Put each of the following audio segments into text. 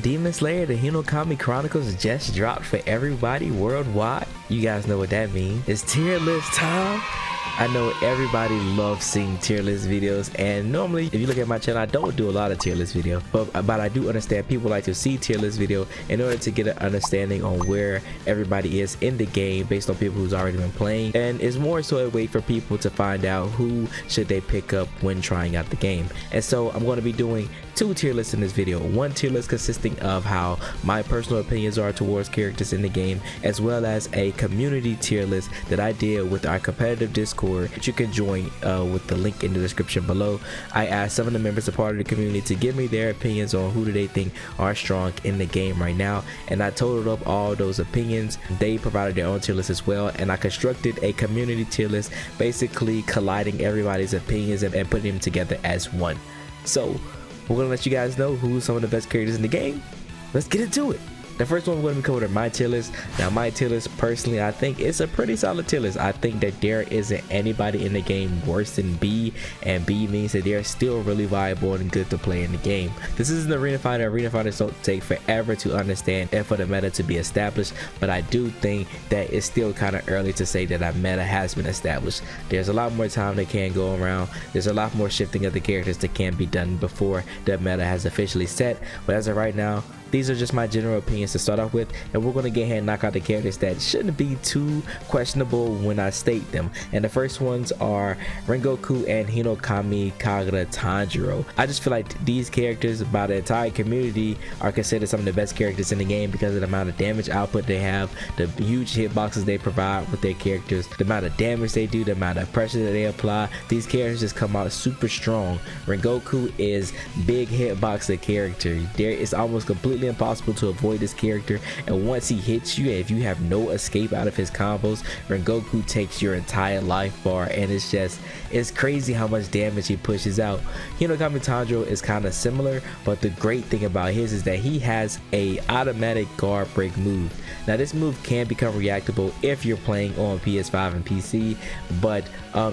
Demon Slayer the Hinokami Chronicles just dropped for everybody worldwide. You guys know what that means. It's tier list time. I know everybody loves seeing tier list videos, and normally if you look at my channel I don't do a lot of tier list video, but I do understand people like to see tier list video in order to get an understanding on where everybody is in the game based on people who's already been playing, and it's more so a way for people to find out who should they pick up when trying out the game. And so I'm going to be doing two tier lists in this video. One tier list consisting of how my personal opinions are towards characters in the game, as well as a community tier list that I did with our competitive Discord that you can join with the link in the description below. I asked some of the members, a part of the community, to give me their opinions on who do they think are strong in the game right now, and I totaled up all those opinions. They provided their own tier list as well, and I constructed a community tier list, basically colliding everybody's opinions and putting them together as one. So we're gonna let you guys know who's some of the best characters in the game. Let's get into it. The first one we're going to be covering my tier list. Now my tier list, personally, I think it's a pretty solid tier list. I think that there isn't anybody in the game worse than B, and B means that they're still really viable and good to play in the game. This is an arena fighter. Arena fighters don't take forever to understand and for the meta to be established, but I do think that it's still kind of early to say that a meta has been established. There's a lot more time that can go around. There's a lot more shifting of the characters that can be done before the meta has officially set, but as of right now, these are just my general opinions to start off with, and we're going to get ahead and knock out the characters that shouldn't be too questionable when I state them. And the first ones are Rengoku and Hinokami Tanjiro. I just feel like these characters by the entire community are considered some of the best characters in the game because of the amount of damage output they have, the huge hitboxes they provide with their characters, the amount of damage they do, the amount of pressure that they apply. These characters just come out super strong. Rengoku is big hitboxer character. There is almost completely impossible to avoid this character, and once he hits you, if you have no escape out of his combos, Rengoku takes your entire life bar, and it's crazy how much damage he pushes out. Hinokami Tanjiro is kind of similar, but the great thing about his is that he has a automatic guard break move. Now this move can become reactable if you're playing on PS5 and PC, but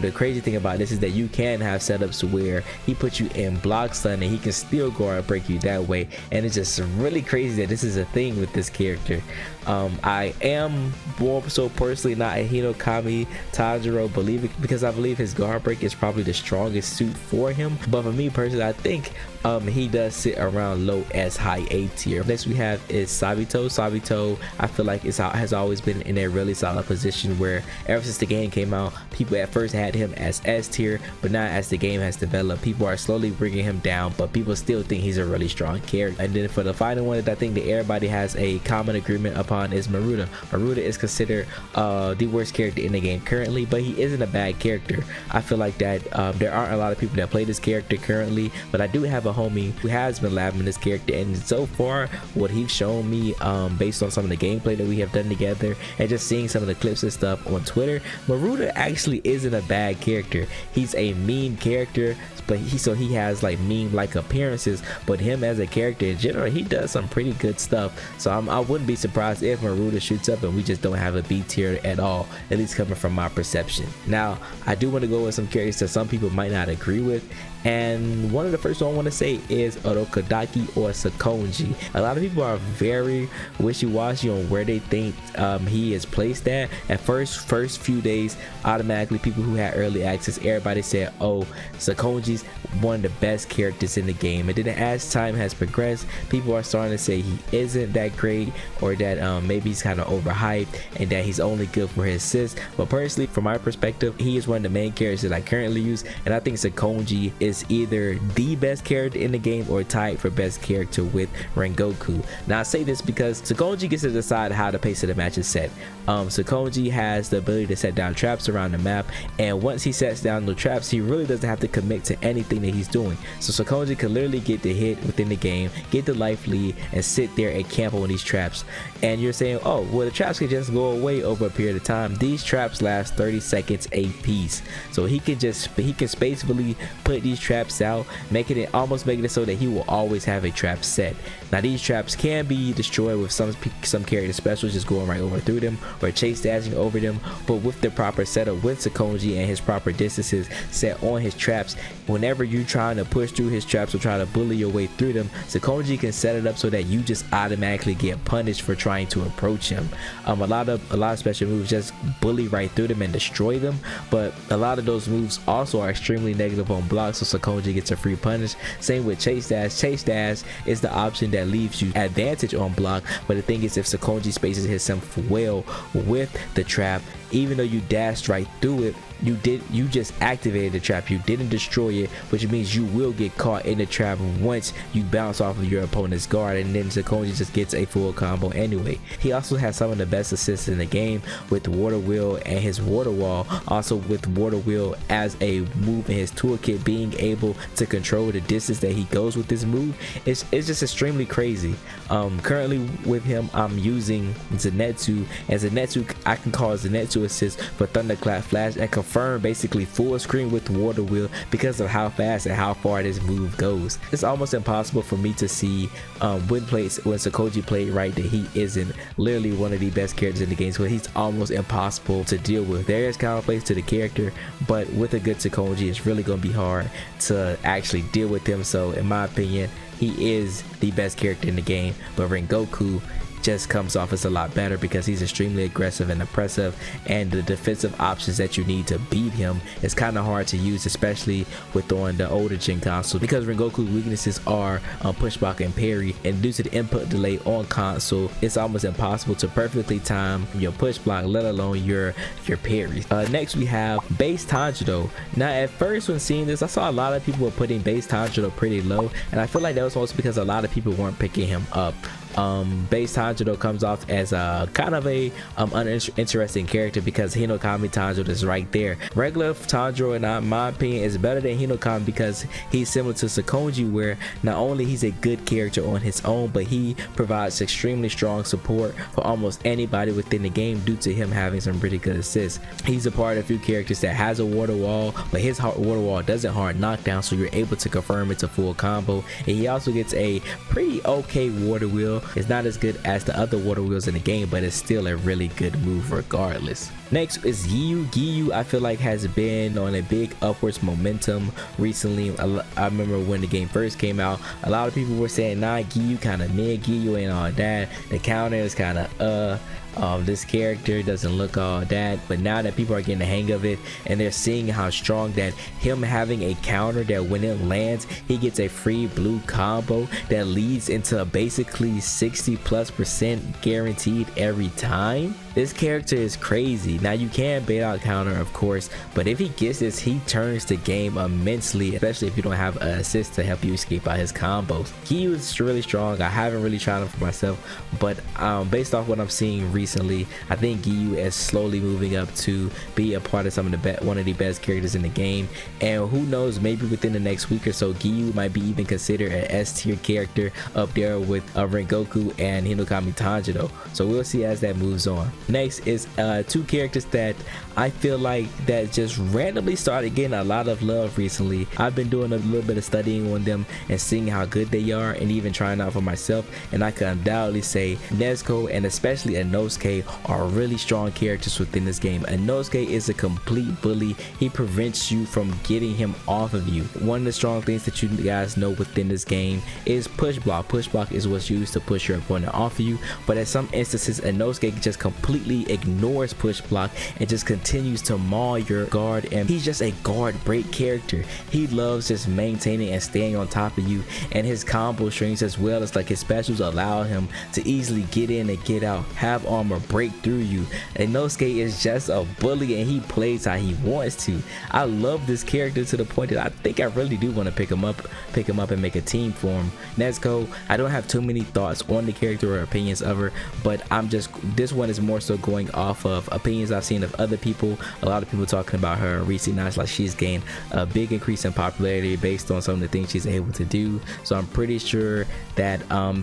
the crazy thing about this is that you can have setups where he puts you in block stun and he can still guard break you that way, and it's just really crazy that this is a thing with this character. I am more so personally not a Hinokami Tanjiro believer because I believe his guard break is probably the strongest suit for him, but for me personally I think he does sit around low as high A tier. Next we have is Sabito. Sabito, I feel like has always been in a really solid position where ever since the game came out, people at first had him as S tier, but now as the game has developed, people are slowly bringing him down, but people still think he's a really strong character. And then for the final one that I think that everybody has a common agreement upon is Murata. Murata is considered the worst character in the game currently, but he isn't a bad character. I feel like that there aren't a lot of people that play this character currently, but I do have a homie who has been labbing this character, and so far what he's shown me based on some of the gameplay that we have done together and just seeing some of the clips and stuff on Twitter, Murata actually isn't a bad character. He's a meme character, but he has like meme like appearances, but him as a character in general, he does some pretty good stuff. So I wouldn't be surprised if Murata shoots up and we just don't have a B tier at all, at least coming from my perception. Now I do want to go with some characters that some people might not agree with, and one of the first one I want to say is Orokodaki or Sakonji. A lot of people are very wishy-washy on where they think he is placed at. At first few days, automatically people who had early access, everybody said, oh, Sakonji's one of the best characters in the game. And then as time has progressed, people are starting to say he isn't that great, or that maybe he's kind of overhyped and that he's only good for his assists. But personally, from my perspective, he is one of the main characters that I currently use, and I think Sakonji is either the best character in the game or tied for best character with Rengoku. Now I say this because Sakonji gets to decide how the pace of the match is set. Sakonji has the ability to set down traps around the map, and once he sets down the traps, he really doesn't have to commit to anything that he's doing. So Sakonji can literally get the hit within the game, get the life lead, and sit there and camp on these traps. And you're saying, oh well, the traps can just go away over a period of time. These traps last 30 seconds a piece, so he can spacefully put these traps out, almost making it so that he will always have a trap set. Now these traps can be destroyed with some character specials just going right over through them or chase dashing over them, but with the proper setup with Sakonji and his proper distances set on his traps, whenever you're trying to push through his traps or try to bully your way through them, Sakonji can set it up so that you just automatically get punished for trying to approach him. A lot of special moves just bully right through them and destroy them, but a lot of those moves also are extremely negative on block, so Sakonji gets a free punish. Same with chase dash. Chase dash is the option that leaves you advantage on block, but the thing is, if Sakonji spaces himself well with the trap, even though you dashed right through it, you just activated the trap, you didn't destroy it, which means you will get caught in the trap once you bounce off of your opponent's guard, and then Sakonji just gets a full combo anyway. He also has some of the best assists in the game with Water Wheel and his Water Wall, also with Water Wheel as a move in his toolkit, being able to control the distance that he goes with this move. It's just extremely crazy. Currently with him, I'm using Zenitsu, and Zenitsu, I can call Zenitsu assist for Thunderclap Flash and confirm basically full screen with Water Wheel because of how fast and how far this move goes. It's almost impossible for me to see when Sakonji played right that he isn't literally one of the best characters in the game, so he's almost impossible to deal with. There is counterplays to the character, but with a good Sakonji, it's really going to be hard to actually deal with him. So in my opinion, he is the best character in the game, but Rengoku just comes off as a lot better because he's extremely aggressive and oppressive, and the defensive options that you need to beat him is kind of hard to use, especially with on the older gen console, because Rengoku's weaknesses are push block and parry, and due to the input delay on console, it's almost impossible to perfectly time your push block, let alone your parries. Next we have base Tanjiro. Now at first when seeing this, I saw a lot of people were putting base Tanjiro pretty low, and I feel like that was also because a lot of people weren't picking him up. Base Tanjiro comes off as a kind of a uninteresting character because Hinokami Tanjiro is right there. Regular Tanjiro, in my opinion, is better than Hinokami because he's similar to Sakonji, where not only he's a good character on his own, but he provides extremely strong support for almost anybody within the game due to him having some pretty good assists. He's a part of a few characters that has a water wall, but his water wall doesn't hard knockdown, so you're able to confirm it's a full combo, and he also gets a pretty okay water wheel. It's not as good as the other water wheels in the game, but it's still a really good move regardless. Next is Giyu. Giyu, I feel like, has been on a big upwards momentum recently. I remember when the game first came out, a lot of people were saying, nah, Giyu kind of mid, Giyu ain't all that, the counter is kind of this character doesn't look all that. But now that people are getting the hang of it and they're seeing how strong that him having a counter that when it lands he gets a free blue combo that leads into basically 60+% guaranteed every time, this character is crazy. Now you can bait out counter, of course, but if he gets this, he turns the game immensely, especially if you don't have an assist to help you escape out his combos. Giyu is really strong. I haven't really tried him for myself, but based off what I'm seeing recently, I think Giyu is slowly moving up to be a part of some of the one of the best characters in the game, and who knows, maybe within the next week or so Giyu might be even considered an S tier character up there with Rengoku and Hinokami Tanjiro. So we'll see as that moves on. Next is two characters that I feel like that just randomly started getting a lot of love recently. I've been doing a little bit of studying on them and seeing how good they are, and even trying out for myself, and I can undoubtedly say Nezuko and especially Inosuke are really strong characters within this game. Inosuke is a complete bully. He prevents you from getting him off of you. One of the strong things that you guys know within this game is push block. Push block is what's used to push your opponent off of you, but in some instances Inosuke just completely ignores push block and just continues to maul your guard, and he's just a guard break character. He loves just maintaining and staying on top of you, and his combo strings as well as like his specials allow him to easily get in and get out, have armor, break through you. Inosuke is just a bully and he plays how he wants to. I love this character to the point that I think I really do want to pick him up and make a team for him. Nezuko, I don't have too many thoughts on the character or opinions of her, but this one is more so going off of opinions I've seen of other people. A lot of people talking about her in recent nights, like she's gained a big increase in popularity based on some of the things she's able to do. So I'm pretty sure that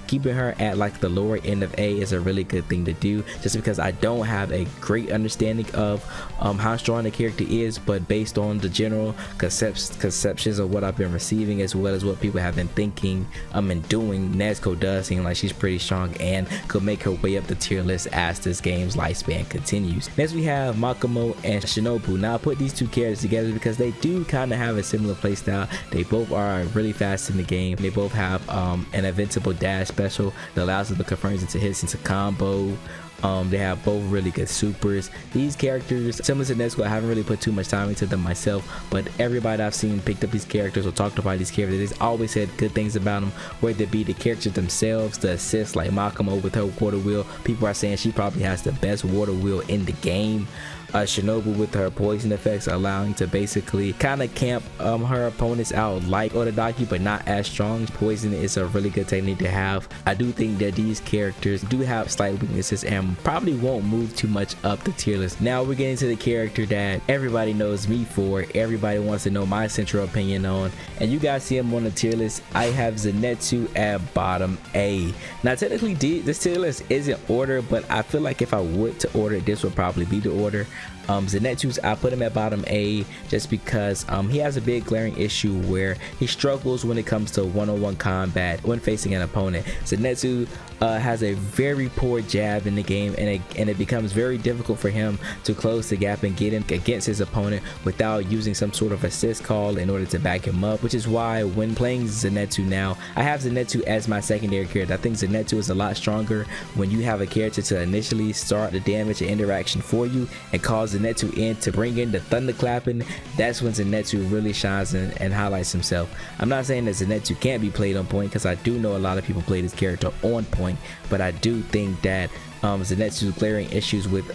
keeping her at like the lower end of A is a really good thing to do, just because I don't have a great understanding of how strong the character is, but based on the general conceptions of what I've been receiving, as well as what people have been thinking and doing, Nezuko does seem like she's pretty strong and could make her way up the tier list as this game's lifespan continues. Next we have Makomo and Shinobu. Now I put these two characters together because they do kind of have a similar playstyle. They both are really fast in the game. They both have an invincible dash special that allows them to confirm into hits into combo. They have both really good supers. These characters, similar to Nezuko, I haven't really put too much time into them myself, but everybody I've seen picked up these characters or talked about these characters, they've always said good things about them, whether it be the characters themselves, the assists, like Makomo with her water wheel. People are saying she probably has the best water wheel in the game. Shinobu with her poison effects, allowing to basically kind of camp her opponents out like Otodaki, but not as strong. Poison is a really good technique to have. I do think that these characters do have slight weaknesses and probably won't move too much up the tier list. Now we're getting to the character that everybody knows me for, everybody wants to know my central opinion on, and you guys see him on the tier list. I have Zenitsu at bottom A. Now technically this tier list isn't order, but I feel like if I would to order, this would probably be the order. Zenitsu's, I put him at bottom A just because he has a big glaring issue where he struggles when it comes to one-on-one combat when facing an opponent. Zenitsu has a very poor jab in the game, and it becomes very difficult for him to close the gap and get him against his opponent without using some sort of assist call in order to back him up, which is why when playing Zenitsu now, I have Zenitsu as my secondary character. I think Zenitsu is a lot stronger when you have a character to initially start the damage and interaction for you and cause Zenitsu in to bring in the thunderclapping. That's when Zenitsu really shines and highlights himself. I'm not saying that Zenitsu can't be played on point, because I do know a lot of people play this character on point, but I do think that Zenitsu's glaring issues with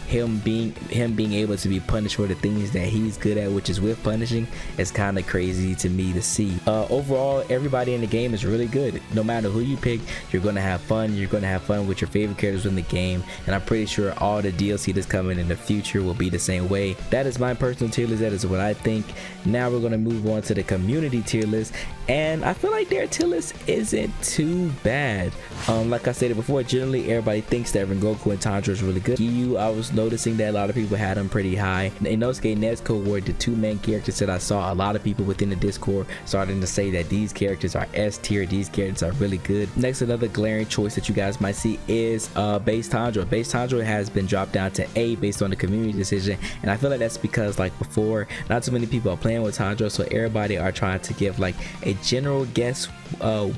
him being able to be punished for the things that he's good at, which is with punishing, is kind of crazy to me to see. Overall, everybody in the game is really good. No matter who you pick, you're gonna have fun. You're gonna have fun with your favorite characters in the game, and I'm pretty sure all the DLC that's coming in the future will be the same way. That is my personal tier list. That is what I think. Now we're gonna move on to the community tier list, and I feel like their tier list isn't too bad. Like I stated before, generally everybody thinks that Rengoku and Tanjiro is really good. Giyu, I was noticing that a lot of people had him pretty high. Inosuke Nezuko were the two main characters that I saw a lot of people within the Discord starting to say that these characters are S tier, these characters are really good. Next, another glaring choice that you guys might see is base Tanjiro. Base Tanjiro has been dropped down to A based on the community decision, and I feel like that's because, like before, not too many people are playing with Tanjiro, so everybody are trying to give like a general guess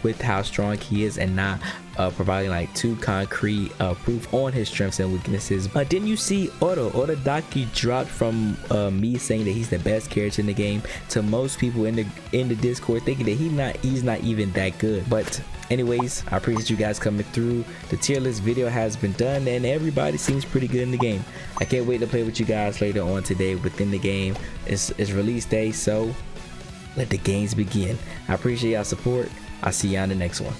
with how strong he is and not providing like too concrete proof on his strengths and weaknesses. Didn't you see Otodaki dropped from me saying that he's the best character in the game to most people in the Discord, thinking that he's not even that good. But anyways, I appreciate you guys coming through. The tier list video has been done and everybody seems pretty good in the game. I can't wait to play with you guys later on today within the game. It's release day, so let the games begin. I appreciate y'all support. I'll see you on the next one.